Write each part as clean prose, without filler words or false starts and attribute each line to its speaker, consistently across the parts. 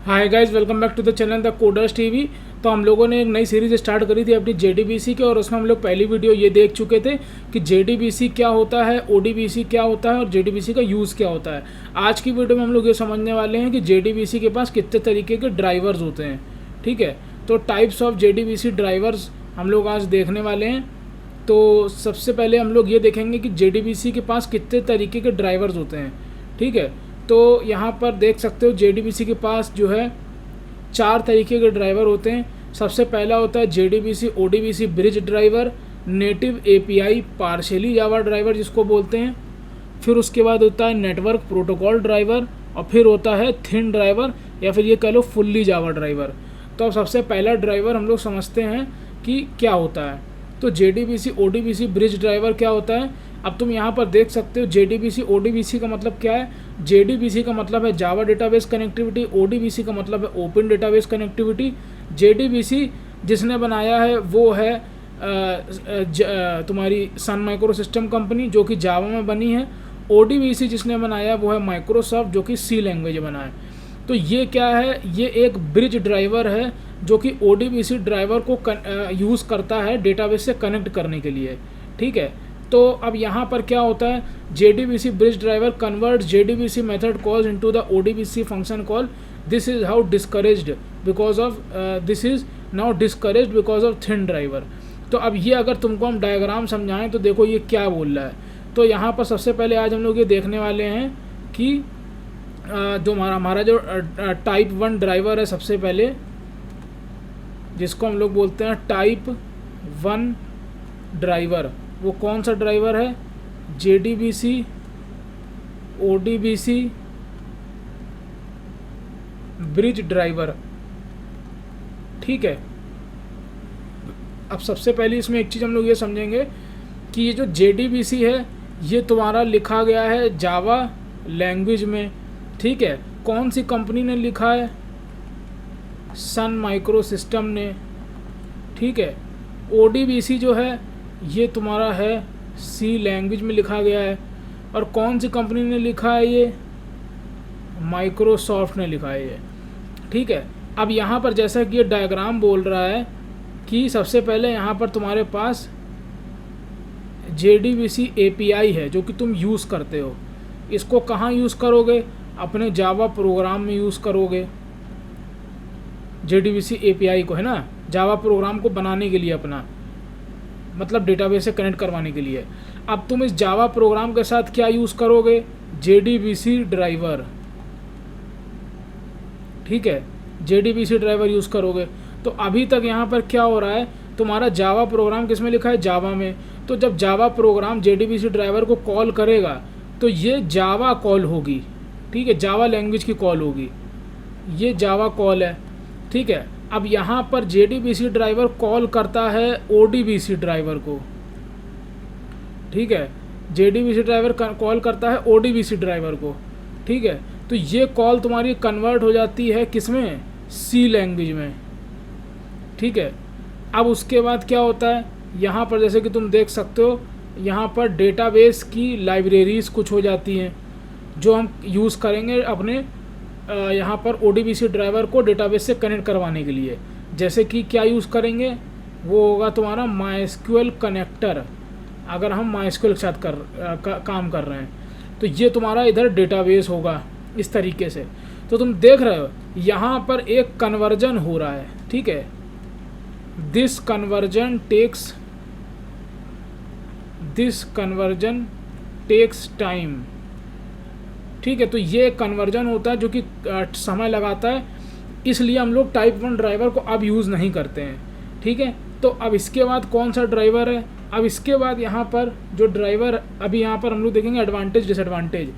Speaker 1: Hi guys, welcome back to the channel the coders TV. तो हम लोगों ने एक नई सीरीज़ स्टार्ट करी थी अपनी जेडीबीसी के, और उसमें हम लोग पहली वीडियो ये देख चुके थे कि जेडीबीसी क्या होता है, ओडीबीसी क्या होता है और जेडीबीसी का यूज़ क्या होता है। आज की वीडियो में हम लोग ये समझने वाले हैं कि जेडीबीसी के पास कितने तरीके के ड्राइवर्स होते हैं। ठीक है, तो टाइप्स ऑफ जेडीबीसी ड्राइवर्स हम लोग आज देखने वाले हैं। तो सबसे पहले हम लोग ये देखेंगे कि जेडीबीसी के पास कितने तरीके के ड्राइवर्स होते हैं। ठीक है, तो यहाँ पर देख सकते हो जेडीबीसी के पास जो है 4 तरीके के ड्राइवर होते हैं। सबसे पहला होता है JDBC ODBC bridge driver, native API partially Java driver जिसको बोलते हैं। फिर उसके बाद होता है नेटवर्क प्रोटोकॉल ड्राइवर, और फिर होता है थिन ड्राइवर या फिर ये कह लो फुल्ली जावा ड्राइवर। तो अब सबसे पहला ड्राइवर हम लोग समझते हैं कि क्या होता है। तो जेडीबीसी ओडीबीसी ब्रिज ड्राइवर क्या होता है। अब तुम यहाँ पर देख सकते हो जेडीबीसी ओडीबीसी का मतलब क्या है। जेडीबीसी का मतलब है जावा डेटाबेस कनेक्टिविटी, ओडीबीसी का मतलब है ओपन डेटाबेस कनेक्टिविटी। जेडीबीसी जिसने बनाया है वो है तुम्हारी सन माइक्रो सिस्टम कंपनी जो कि जावा में बनी है। ओडीबीसी जिसने बनाया वो है माइक्रोसॉफ्ट जो कि सी लैंग्वेज बना है। तो ये क्या है, ये एक ब्रिज ड्राइवर है जो कि ओडीबीसी ड्राइवर को यूज़ करता है डेटाबेस से कनेक्ट करने के लिए। ठीक है, तो अब यहाँ पर क्या होता है, JDBC bridge driver convert JDBC method calls into the ODBC function call. This is how discouraged because of this is now discouraged because of thin driver. तो अब ये अगर तुमको हम डायग्राम समझाएं तो देखो ये क्या बोल रहा है। तो यहाँ पर सबसे पहले आज हम लोग ये देखने वाले हैं कि जो हमारा जो टाइप 1 ड्राइवर है, सबसे पहले जिसको हम लोग बोलते हैं टाइप 1 ड्राइवर, वो कौन सा ड्राइवर है, जेडीबीसी ओडीबीसी ब्रिज ड्राइवर। ठीक है, अब सबसे पहले इसमें एक चीज़ हम लोग ये समझेंगे कि ये जो जेडीबीसी है ये तुम्हारा लिखा गया है जावा लैंग्वेज में। ठीक है, कौन सी कंपनी ने लिखा है, सन माइक्रो सिस्टम ने। ठीक है, ओडीबीसी जो है ये तुम्हारा है सी लैंग्वेज में लिखा गया है, और कौन सी कंपनी ने लिखा है, ये माइक्रोसॉफ्ट ने लिखा है ये। ठीक है, अब यहाँ पर जैसा कि ये डायग्राम बोल रहा है कि सबसे पहले यहाँ पर तुम्हारे पास जेडीबीसी एपीआई है जो कि तुम यूज़ करते हो। इसको कहाँ यूज़ करोगे, अपने जावा प्रोग्राम में यूज़ करोगे जेडीबीसी एपीआई को, है ना, जावा प्रोग्राम को बनाने के लिए, अपना मतलब डेटाबेस से कनेक्ट करवाने के लिए। अब तुम इस जावा प्रोग्राम के साथ क्या यूज़ करोगे, जेडीबीसी ड्राइवर। ठीक है, जेडीबीसी ड्राइवर यूज़ करोगे। तो अभी तक यहाँ पर क्या हो रहा है, तुम्हारा जावा प्रोग्राम किस में लिखा है, जावा में। तो जब जावा प्रोग्राम जेडीबीसी ड्राइवर को कॉल करेगा तो ये जावा कॉल होगी। ठीक है, जावा लैंग्वेज की कॉल होगी, ये जावा कॉल है। ठीक है, अब यहाँ पर जेडीबीसी ड्राइवर कॉल करता है ओडीबीसी ड्राइवर को। ठीक है, जेडीबीसी ड्राइवर कॉल करता है ओडीबीसी ड्राइवर को। ठीक है, तो ये कॉल तुम्हारी कन्वर्ट हो जाती है किसमें, सी लैंग्वेज में। ठीक है, अब उसके बाद क्या होता है, यहाँ पर जैसे कि तुम देख सकते हो यहाँ पर डेटाबेस की लाइब्रेरीज कुछ हो जाती हैं जो हम यूज़ करेंगे अपने यहाँ पर ओडीबीसी ड्राइवर को डेटाबेस से कनेक्ट करवाने के लिए। जैसे कि क्या यूज़ करेंगे, वो होगा तुम्हारा माइस्क्यूएल कनेक्टर। अगर हम माइस्क्यूएल के साथ काम कर रहे हैं तो ये तुम्हारा इधर डेटाबेस होगा इस तरीके से। तो तुम देख रहे हो यहाँ पर एक कन्वर्जन हो रहा है। ठीक है, दिस कन्वर्जन टेक्स टाइम। ठीक है, तो ये कन्वर्जन होता है जो कि समय लगाता है, इसलिए हम लोग टाइप 1 ड्राइवर को अब यूज़ नहीं करते हैं। ठीक है, तो अब इसके बाद कौन सा ड्राइवर है, अब इसके बाद यहाँ पर जो ड्राइवर अभी यहाँ पर हम लोग देखेंगे एडवांटेज डिसएडवांटेज।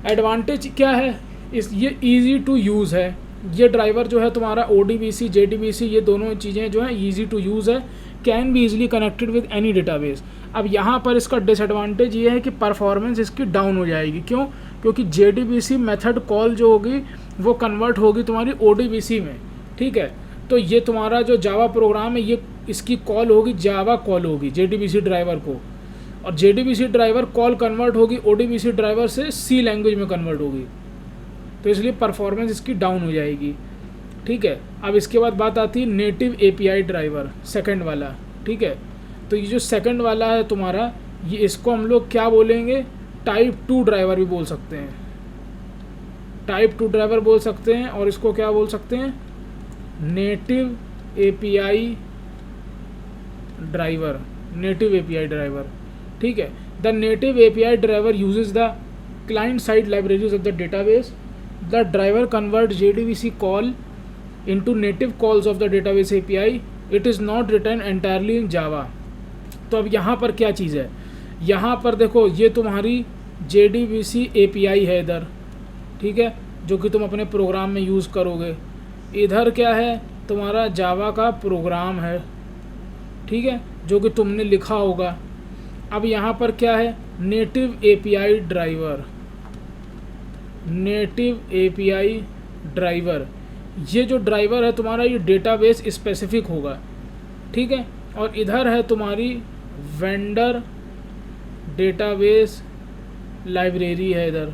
Speaker 1: एडवांटेज क्या है, ये ईजी टू यूज़ है। ये ड्राइवर जो है तुम्हारा ओडीबीसी जेडीबीसी ये दोनों चीज़ें जो हैं ईजी टू यूज़ है, can be easily connected with any database. अब यहाँ पर इसका डिसएडवांटेज ये है कि परफॉर्मेंस इसकी डाउन हो जाएगी। क्यों, क्योंकि जेडीबीसी मेथड कॉल जो होगी वो कन्वर्ट होगी तुम्हारी ओडीबीसी में। ठीक है, तो ये तुम्हारा जो जावा प्रोग्राम है ये इसकी कॉल होगी, जावा कॉल होगी जेडीबीसी ड्राइवर को, और जेडीबीसी ड्राइवर कॉल कन्वर्ट होगी ओडीबीसी ड्राइवर से सी लैंग्वेज में कन्वर्ट होगी। तो इसलिए परफॉर्मेंस इसकी डाउन हो जाएगी। ठीक है, अब इसके बाद बात आती है नेटिव एपीआई ड्राइवर, सेकंड वाला। ठीक है, तो ये जो सेकंड वाला है तुम्हारा, ये इसको हम लोग क्या बोलेंगे, टाइप 2 ड्राइवर भी बोल सकते हैं, टाइप 2 ड्राइवर बोल सकते हैं। और इसको क्या बोल सकते हैं, native API driver, native API driver. ठीक है, the native API driver uses the client side libraries of the database. The driver converts JDBC call into native calls of the database API. It is not written entirely in Java. तो अब यहाँ पर क्या चीज़ है, यहाँ पर देखो ये तुम्हारी JDBC API है इधर, ठीक है, जो कि तुम अपने प्रोग्राम में यूज़ करोगे। इधर क्या है, तुम्हारा जावा का प्रोग्राम है, ठीक है, जो कि तुमने लिखा होगा। अब यहाँ पर क्या है, native API driver, native API driver. ये जो ड्राइवर है तुम्हारा, ये डेटाबेस स्पेसिफिक होगा। ठीक है, और इधर है तुम्हारी वेंडर डेटाबेस लाइब्रेरी है इधर,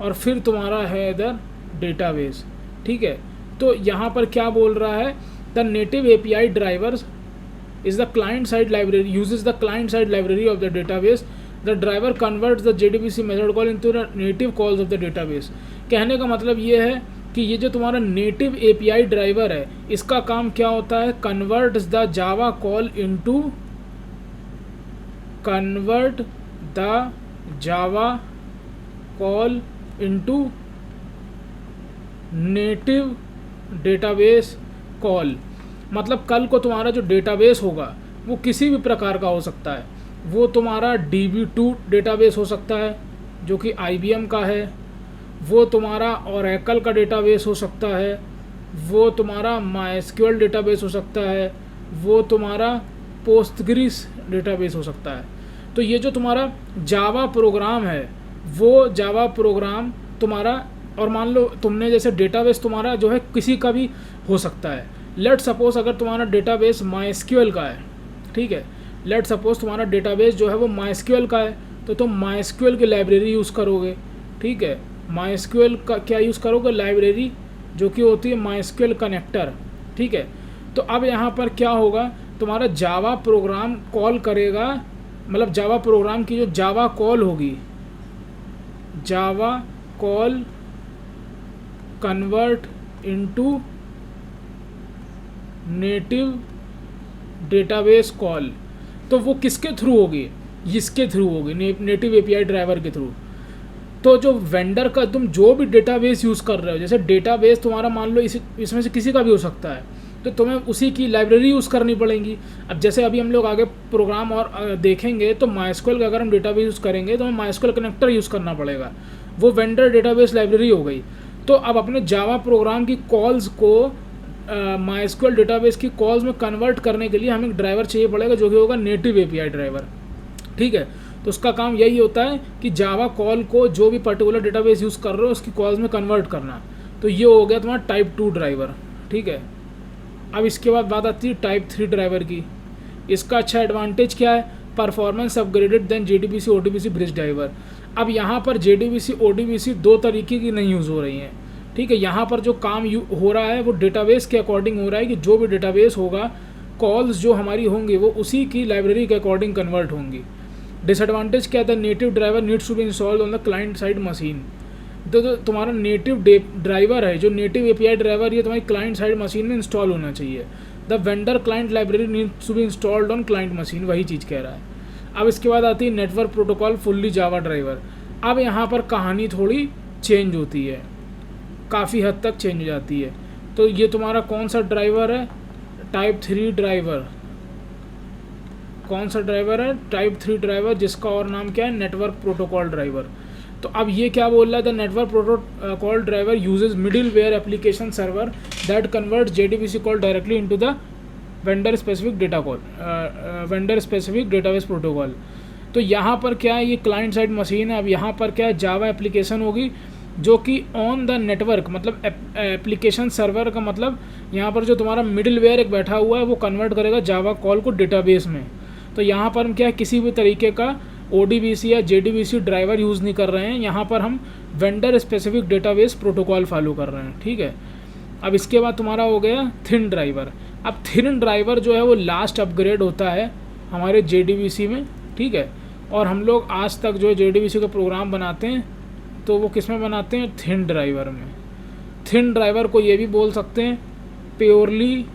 Speaker 1: और फिर तुम्हारा है इधर डेटाबेस। ठीक है, तो यहाँ पर क्या बोल रहा है, the native API drivers is the client side library, uses the client side library of the database. The driver converts the JDBC method call into the native calls of the database. कहने का मतलब ये है कि ये जो तुम्हारा native API driver है, इसका काम क्या होता है, converts the Java call into, convert the Java call into native database call। मतलब कल को तुम्हारा जो डेटाबेस होगा वो किसी भी प्रकार का हो सकता है। वो तुम्हारा DB2 डेटाबेस हो सकता है जो कि IBM का है, वो तुम्हारा Oracle का डेटाबेस हो सकता है, वो तुम्हारा MySQL डेटाबेस हो सकता है, वो तुम्हारा Postgres डेटाबेस हो सकता है। तो ये जो तुम्हारा जावा प्रोग्राम है, वो जावा प्रोग्राम तुम्हारा, और मान लो तुमने जैसे डेटाबेस तुम्हारा जो है किसी का भी हो सकता है। लेट सपोज अगर तुम्हारा डेटाबेस MySQL का है, ठीक है, लेट सपोज तुम्हारा डेटाबेस जो है वो MySQL का है, तो तुम MySQL की लाइब्रेरी यूज़ करोगे। ठीक है, MySQL का क्या यूज़ करोगे, लाइब्रेरी जो कि होती है MySQL कनेक्टर। ठीक है, तो अब यहाँ पर क्या होगा, तुम्हारा जावा प्रोग्राम कॉल करेगा, मतलब जावा प्रोग्राम की जो जावा कॉल होगी, Java call convert into native database call. तो वो किसके थ्रू होगी, इसके थ्रू होगी, नेटिव एपीआई ड्राइवर के थ्रू। तो जो वेंडर का तुम जो भी डेटाबेस यूज़ कर रहे हो, जैसे डेटाबेस तुम्हारा मान लो इसमें से किसी का भी हो सकता है, तो तुम्हें उसी की लाइब्रेरी यूज़ करनी पड़ेगी। अब जैसे अभी हम लोग आगे प्रोग्राम और देखेंगे, तो MySQL का अगर हम डेटाबेस यूज़ करेंगे तो हमें MySQL कनेक्टर यूज़ करना पड़ेगा, वो वेंडर डेटाबेस लाइब्रेरी हो गई। तो अब अपने जावा प्रोग्राम की कॉल्स को MySQL डेटाबेस की कॉल्स में कन्वर्ट करने के लिए हमें एक ड्राइवर चाहिए पड़ेगा, जो कि होगा नेटिव एपीआई ड्राइवर। ठीक है, तो उसका काम यही होता है कि जावा कॉल को जो भी पर्टिकुलर डेटाबेस यूज़ कर रहे हो उसकी कॉल्स में कन्वर्ट करना। तो ये हो गया तुम्हारा टाइप 2 ड्राइवर। ठीक है, अब इसके बाद बात आती है टाइप 3 ड्राइवर की। इसका अच्छा एडवांटेज क्या है, performance upgraded then JDBC ODBC bridge driver. अब यहाँ पर JDBC ODBC दो तरीके की नहीं यूज़ हो रही हैं। ठीक है, यहाँ पर जो काम हो रहा है वो डेटाबेस के अकॉर्डिंग हो रहा है कि जो भी डेटाबेस होगा, कॉल्स जो हमारी होंगी वो उसी की लाइब्रेरी के अकॉर्डिंग कन्वर्ट होंगी। डिसएडवांटेज क्या था, native driver needs to be installed on the client side machine. तो तुम्हारा नेटिव ड्राइवर है, जो नेटिव एपीआई ड्राइवर, ये तुम्हारी क्लाइंट साइड मशीन में इंस्टॉल होना चाहिए। The vendor client library needs to be installed on client machine, वही चीज़ कह रहा है। अब इसके बाद आती है नेटवर्क प्रोटोकॉल फुल्ली जावा ड्राइवर। अब यहाँ पर कहानी थोड़ी चेंज होती है, काफ़ी हद तक चेंज हो जाती है। तो ये तुम्हारा कौन सा ड्राइवर है, टाइप 3 ड्राइवर। कौन सा ड्राइवर है, टाइप 3 ड्राइवर, जिसका और नाम क्या है, नेटवर्क प्रोटोकॉल ड्राइवर। तो अब ये क्या बोल रहा है, the network protocol driver uses middleware application server that convert JDBC call directly into the vendor specific data call, vendor specific database protocol. तो यहाँ पर क्या है, ये क्लाइंट साइड मशीन है। अब यहाँ पर क्या है, जावा एप्लीकेशन होगी जो कि ऑन द नेटवर्क, मतलब एप्लीकेशन सर्वर का मतलब यहाँ पर जो तुम्हारा मिडिल वेयर एक बैठा हुआ है वो कन्वर्ट करेगा जावा कॉल को डेटाबेस में। तो यहाँ पर हम क्या है, किसी भी तरीके का ODBC या JDBC ड्राइवर यूज़ नहीं कर रहे हैं, यहाँ पर हम vendor specific database protocol follow कर रहे हैं, ठीक है। अब इसके बाद तुम्हारा हो गया थिन ड्राइवर। अब थिन ड्राइवर जो है वो लास्ट अपग्रेड होता है हमारे JDBC में, ठीक है। और हम लोग आज तक जो है JDBC का प्रोग्राम बनाते हैं तो वो किस में बनाते हैं, थिन ड्राइवर में। थिन ड्राइवर को ये भी बोल सकते हैं प्योरली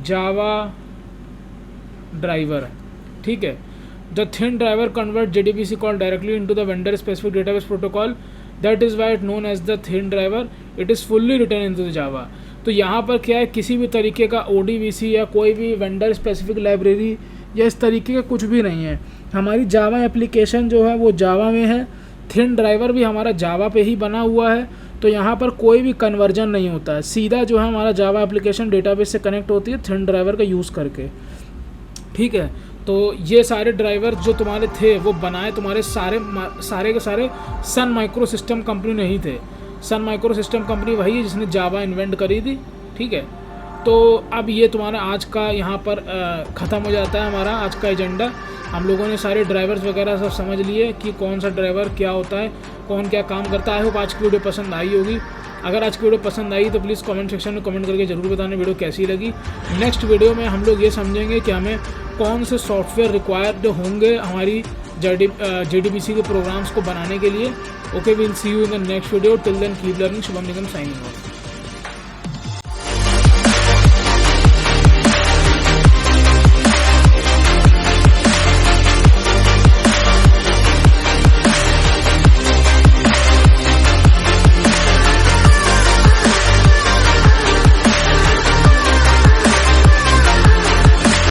Speaker 1: जावा ड्राइवर, ठीक है। The thin driver convert JDBC call directly into the vendor specific database protocol, that is why it known as the thin driver, it is fully return into the Java. तो यहाँ पर क्या है, किसी भी तरीके का ODBC या कोई भी वेंडर स्पेसिफिक लाइब्रेरी या इस तरीके का कुछ भी नहीं है। हमारी जावा एप्लीकेशन जो है वो जावा में है, थिन ड्राइवर भी हमारा जावा पे ही बना हुआ है, तो यहाँ पर कोई भी कन्वर्जन नहीं होता है। सीधा जो है हमारा जावा एप्लीकेशन डेटाबेस से कनेक्ट होती है थिन ड्राइवर का यूज़ करके, ठीक है। तो ये सारे ड्राइवर जो तुम्हारे थे वो बनाए तुम्हारे सारे के सारे सन माइक्रो सिस्टम कंपनी नहीं थे। सन माइक्रो सिस्टम कंपनी वही है जिसने जावा इन्वेंट करी थी, ठीक है। तो अब ये तुम्हारा आज का यहाँ पर ख़त्म हो जाता है हमारा आज का एजेंडा। हम लोगों ने सारे ड्राइवर्स वगैरह सब समझ लिए कि कौन सा ड्राइवर क्या होता है, कौन क्या काम करता है। आई होप आज की वीडियो पसंद आई होगी। अगर आज की वीडियो पसंद आई तो प्लीज़ कमेंट सेक्शन में कमेंट करके ज़रूर बताना वीडियो कैसी लगी। नेक्स्ट वीडियो में हम लोग ये समझेंगे कि हमें कौन से सॉफ्टवेयर रिक्वायर्ड होंगे हमारी JDBC के प्रोग्राम्स को बनाने के लिए। Okay, will see you in the next video. Till then keep learning. Shubham Nigam signing of.